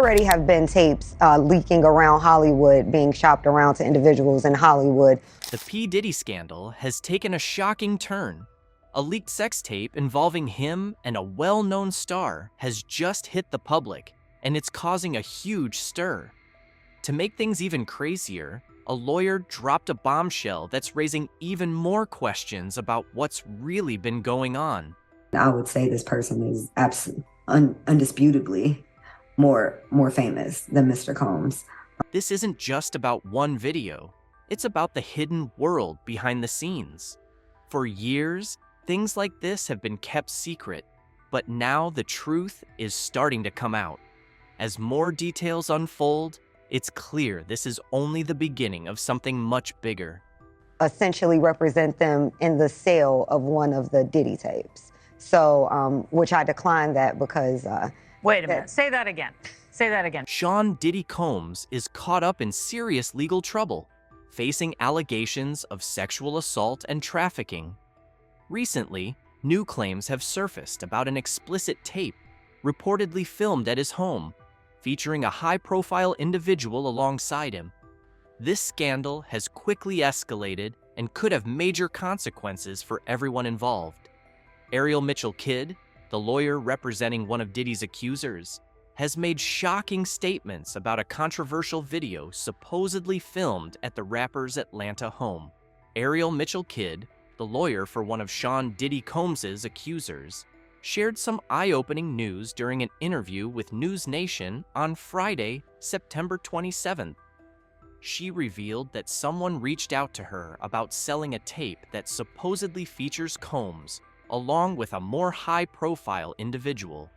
already have been tapes leaking around Hollywood, being shopped around to individuals in Hollywood. The P. Diddy scandal has taken a shocking turn. A leaked sex tape involving him and a well-known star has just hit the public, and it's causing a huge stir. To make things even crazier, a lawyer dropped a bombshell that's raising even more questions about what's really been going on. I would say this person is undisputably more famous than Mr. Combs. This isn't just about one video. It's about the hidden world behind the scenes. For years, things like this have been kept secret, but now the truth is starting to come out. As more details unfold, it's clear this is only the beginning of something much bigger. Essentially represent them in the sale of one of the Diddy tapes. So, which I declined that because... Wait a minute, say that again. Say that again. Sean Diddy Combs is caught up in serious legal trouble, facing allegations of sexual assault and trafficking. Recently, new claims have surfaced about an explicit tape reportedly filmed at his home, featuring a high-profile individual alongside him. This scandal has quickly escalated and could have major consequences for everyone involved. Ariel Mitchell-Kidd, the lawyer representing one of Diddy's accusers, has made shocking statements about a controversial video supposedly filmed at the rapper's Atlanta home. Ariel Mitchell-Kidd, the lawyer for one of Sean Diddy Combs' accusers, shared some eye-opening news during an interview with News Nation on Friday, September 27th. She revealed that someone reached out to her about selling a tape that supposedly features Combs, along with a more high-profile individual.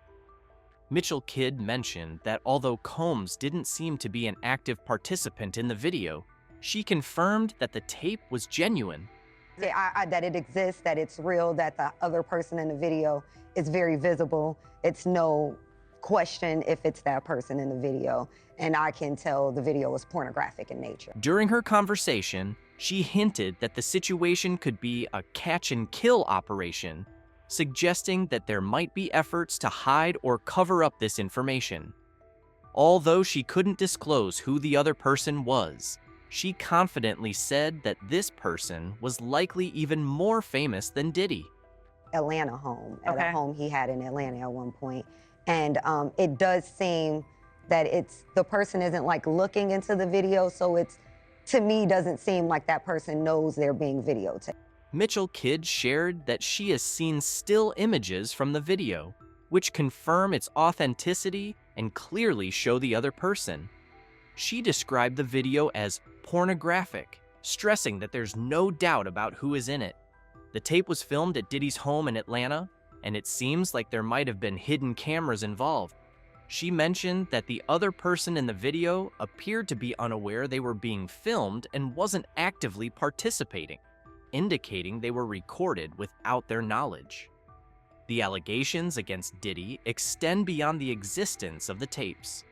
Mitchell-Kidd mentioned that although Combs didn't seem to be an active participant in the video, she confirmed that the tape was genuine. That it exists, that it's real, that the other person in the video is very visible. It's no question if it's that person in the video, and I can tell the video is pornographic in nature. During her conversation, she hinted that the situation could be a catch-and-kill operation, suggesting that there might be efforts to hide or cover up this information. Although she couldn't disclose who the other person was, she confidently said that this person was likely even more famous than Diddy. Atlanta home, at a home he had in Atlanta at one point. And it does seem that the person isn't like looking into the video, so it's, to me, doesn't seem like that person knows they're being videotaped. Mitchell-Kidd shared that she has seen still images from the video, which confirm its authenticity and clearly show the other person. She described the video as pornographic, stressing that there's no doubt about who is in it. The tape was filmed at Diddy's home in Atlanta, and it seems like there might have been hidden cameras involved. She mentioned that the other person in the video appeared to be unaware they were being filmed and wasn't actively participating, indicating they were recorded without their knowledge. The allegations against Diddy extend beyond the existence of the tapes.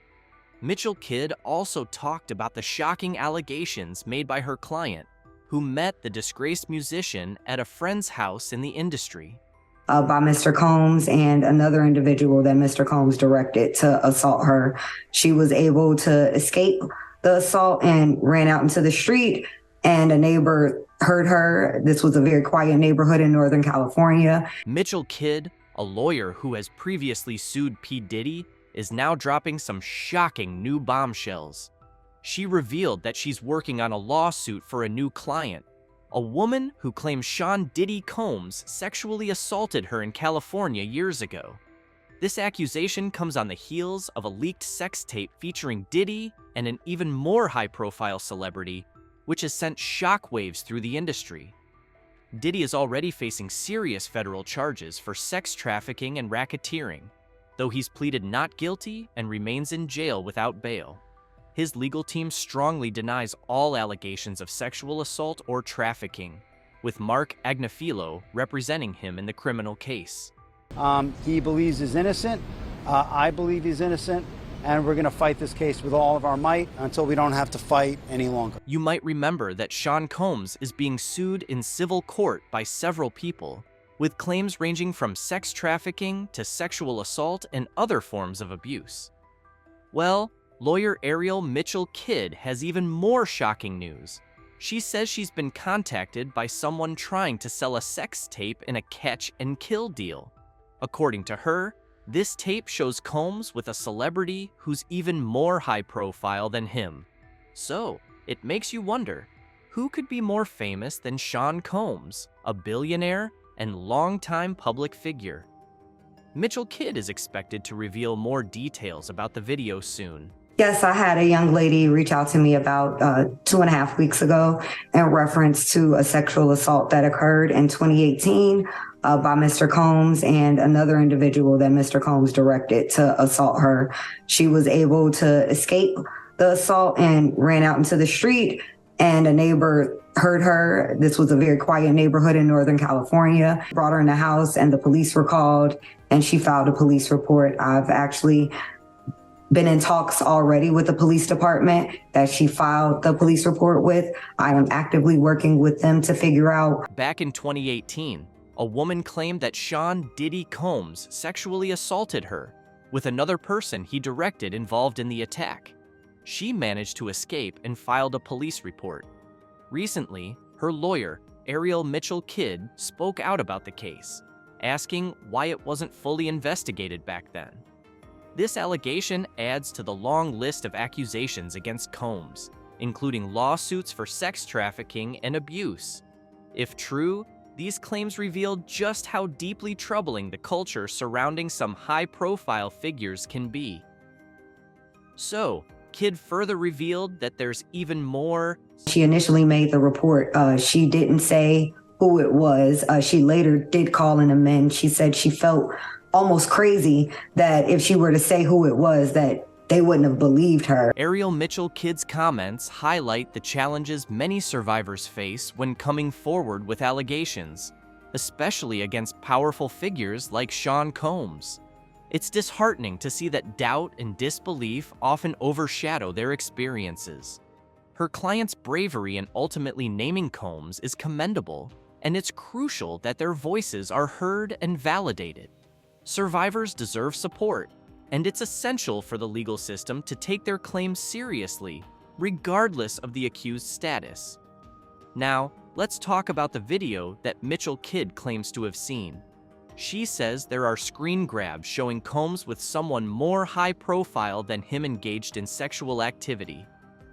Mitchell-Kidd also talked about the shocking allegations made by her client, who met the disgraced musician at a friend's house in the industry. By Mr. Combs and another individual that Mr. Combs directed to assault her. She was able to escape the assault and ran out into the street, and a neighbor heard her. This was a very quiet neighborhood in Northern California. Mitchell-Kidd, a lawyer who has previously sued P. Diddy, is now dropping some shocking new bombshells. She revealed that she's working on a lawsuit for a new client, a woman who claims Sean Diddy Combs sexually assaulted her in California years ago. This accusation comes on the heels of a leaked sex tape featuring Diddy and an even more high-profile celebrity, which has sent shockwaves through the industry. Diddy is already facing serious federal charges for sex trafficking and racketeering, though he's pleaded not guilty and remains in jail without bail. His legal team strongly denies all allegations of sexual assault or trafficking, with Mark Agnafilo representing him in the criminal case. He believes he's innocent. I believe he's innocent. And we're going to fight this case with all of our might until we don't have to fight any longer. You might remember that Sean Combs is being sued in civil court by several people, with claims ranging from sex trafficking to sexual assault and other forms of abuse. Well, lawyer Ariel Mitchell-Kidd has even more shocking news. She says she's been contacted by someone trying to sell a sex tape in a catch-and-kill deal. According to her, this tape shows Combs with a celebrity who's even more high-profile than him. So, it makes you wonder, who could be more famous than Sean Combs, a billionaire and longtime public figure? Mitchell-Kidd is expected to reveal more details about the video soon. Yes, I had a young lady reach out to me about 2.5 weeks ago in reference to a sexual assault that occurred in 2018 by Mr. Combs and another individual that Mr. Combs directed to assault her. She was able to escape the assault and ran out into the street, and a neighbor heard her. This was a very quiet neighborhood in Northern California, brought her in the house, and the police were called, and she filed a police report. I've actually been in talks already with the police department that she filed the police report with. I am actively working with them to figure out. Back in 2018, a woman claimed that Sean Diddy Combs sexually assaulted her, with another person he directed involved in the attack. She managed to escape and filed a police report. Recently, her lawyer, Ariel Mitchell-Kidd, spoke out about the case, asking why it wasn't fully investigated back then. This allegation adds to the long list of accusations against Combs, including lawsuits for sex trafficking and abuse. If true, these claims reveal just how deeply troubling the culture surrounding some high-profile figures can be. So, Kidd further revealed that there's even more. She initially made the report. She didn't say who it was. She later did call and amend. She said she felt almost crazy that if she were to say who it was, that they wouldn't have believed her. Ariel Mitchell-Kidd's comments highlight the challenges many survivors face when coming forward with allegations, especially against powerful figures like Sean Combs. It's disheartening to see that doubt and disbelief often overshadow their experiences. Her client's bravery in ultimately naming Combs is commendable, and it's crucial that their voices are heard and validated. Survivors deserve support, and it's essential for the legal system to take their claims seriously, regardless of the accused's status. Now, let's talk about the video that Mitchell-Kidd claims to have seen. She says there are screen grabs showing Combs with someone more high-profile than him engaged in sexual activity.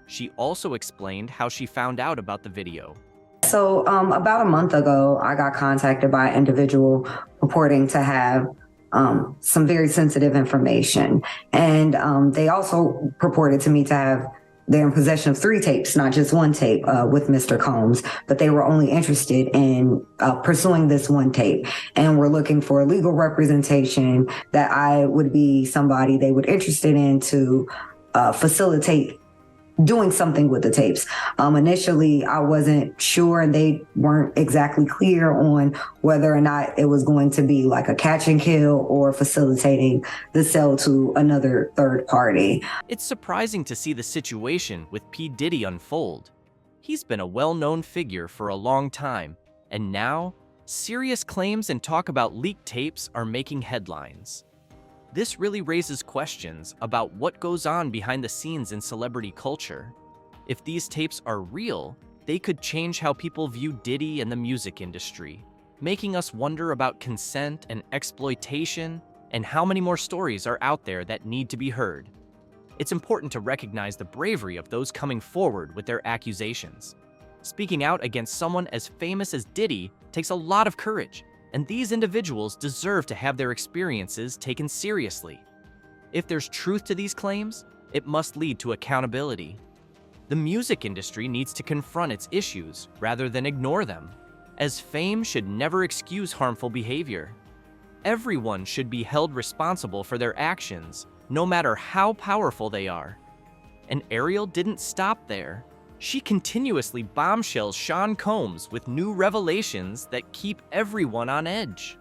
She also explained how she found out about the video. So about a month ago, I got contacted by an individual purporting to have some very sensitive information. And they also purported to me to have, they're in possession of 3 tapes, not just 1 tape with Mr. Combs, but they were only interested in pursuing this 1 tape. And we're looking for legal representation that I would be somebody they would interested in to facilitate doing something with the tapes. Initially, I wasn't sure, and they weren't exactly clear on whether or not it was going to be like a catch and kill or facilitating the sale to another third party. It's surprising to see the situation with P. Diddy unfold. He's been a well-known figure for a long time, and now, serious claims and talk about leaked tapes are making headlines. This really raises questions about what goes on behind the scenes in celebrity culture. If these tapes are real, they could change how people view Diddy and the music industry, making us wonder about consent and exploitation and how many more stories are out there that need to be heard. It's important to recognize the bravery of those coming forward with their accusations. Speaking out against someone as famous as Diddy takes a lot of courage, and these individuals deserve to have their experiences taken seriously. If there's truth to these claims, it must lead to accountability. The music industry needs to confront its issues rather than ignore them, as fame should never excuse harmful behavior. Everyone should be held responsible for their actions, no matter how powerful they are. And Ariel didn't stop there. She continuously bombshells Sean Combs with new revelations that keep everyone on edge.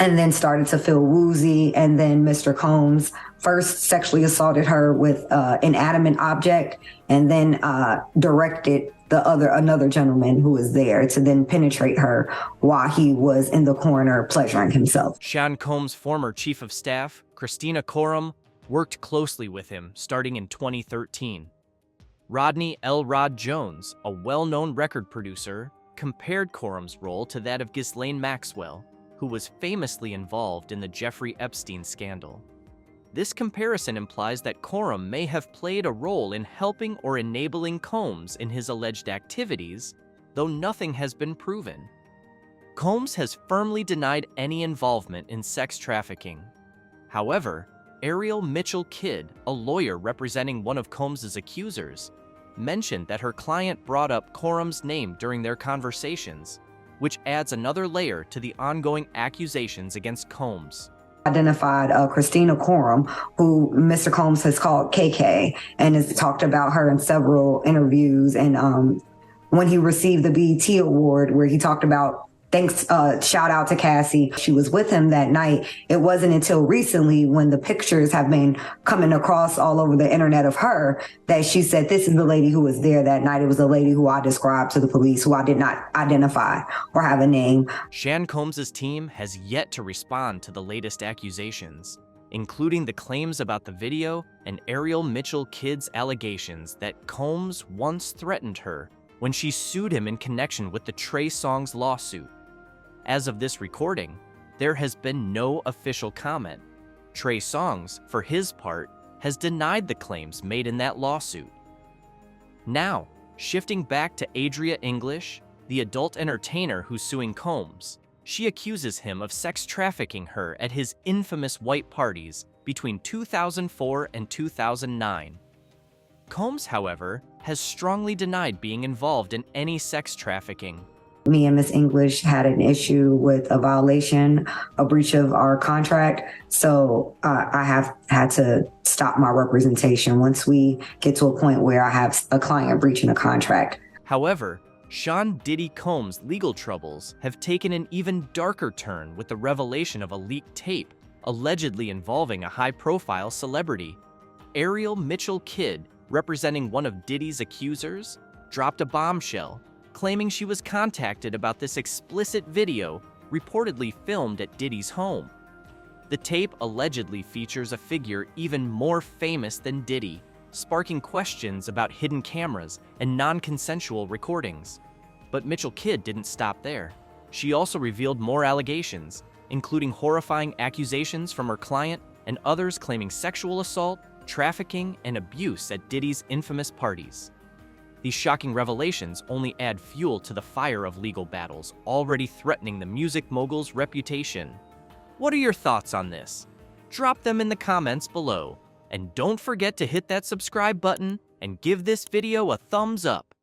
And then started to feel woozy. And then Mr. Combs first sexually assaulted her with an inanimate object, and then directed another gentleman who was there to then penetrate her while he was in the corner pleasuring himself. Sean Combs' former chief of staff, Christina Coram, worked closely with him starting in 2013. Rodney L. Rod Jones, a well-known record producer, compared Corum's role to that of Ghislaine Maxwell, who was famously involved in the Jeffrey Epstein scandal. This comparison implies that Corum may have played a role in helping or enabling Combs in his alleged activities, though nothing has been proven. Combs has firmly denied any involvement in sex trafficking. However, Ariel Mitchell Kidd, a lawyer representing one of Combs's accusers, mentioned that her client brought up Corum's name during their conversations, which adds another layer to the ongoing accusations against Combs. Identified Christina Corum, who Mr. Combs has called KK, and has talked about her in several interviews. And when he received the BET Award, where he talked about, thanks, shout out to Cassie, she was with him that night. It wasn't until recently, when the pictures have been coming across all over the internet of her, that she said, this is the lady who was there that night. It was the lady who I described to the police, who I did not identify or have a name. Shan Combs' team has yet to respond to the latest accusations, including the claims about the video and Ariel Mitchell Kidd's allegations that Combs once threatened her when she sued him in connection with the Trey Songz lawsuit. As of this recording, there has been no official comment. Trey Songz, for his part, has denied the claims made in that lawsuit. Now, shifting back to Adria English, the adult entertainer who's suing Combs, she accuses him of sex trafficking her at his infamous white parties between 2004 and 2009. Combs, however, has strongly denied being involved in any sex trafficking. Me and Miss English had an issue with a violation, a breach of our contract. So I have had to stop my representation once we get to a point where I have a client breaching a contract. However, Sean Diddy Combs' legal troubles have taken an even darker turn with the revelation of a leaked tape allegedly involving a high-profile celebrity. Ariel Mitchell Kidd, representing one of Diddy's accusers, dropped a bombshell, claiming she was contacted about this explicit video reportedly filmed at Diddy's home. The tape allegedly features a figure even more famous than Diddy, sparking questions about hidden cameras and non-consensual recordings. But Mitchell Kidd didn't stop there. She also revealed more allegations, including horrifying accusations from her client and others claiming sexual assault, trafficking, and abuse at Diddy's infamous parties. These shocking revelations only add fuel to the fire of legal battles already threatening the music mogul's reputation. What are your thoughts on this? Drop them in the comments below. And don't forget to hit that subscribe button and give this video a thumbs up.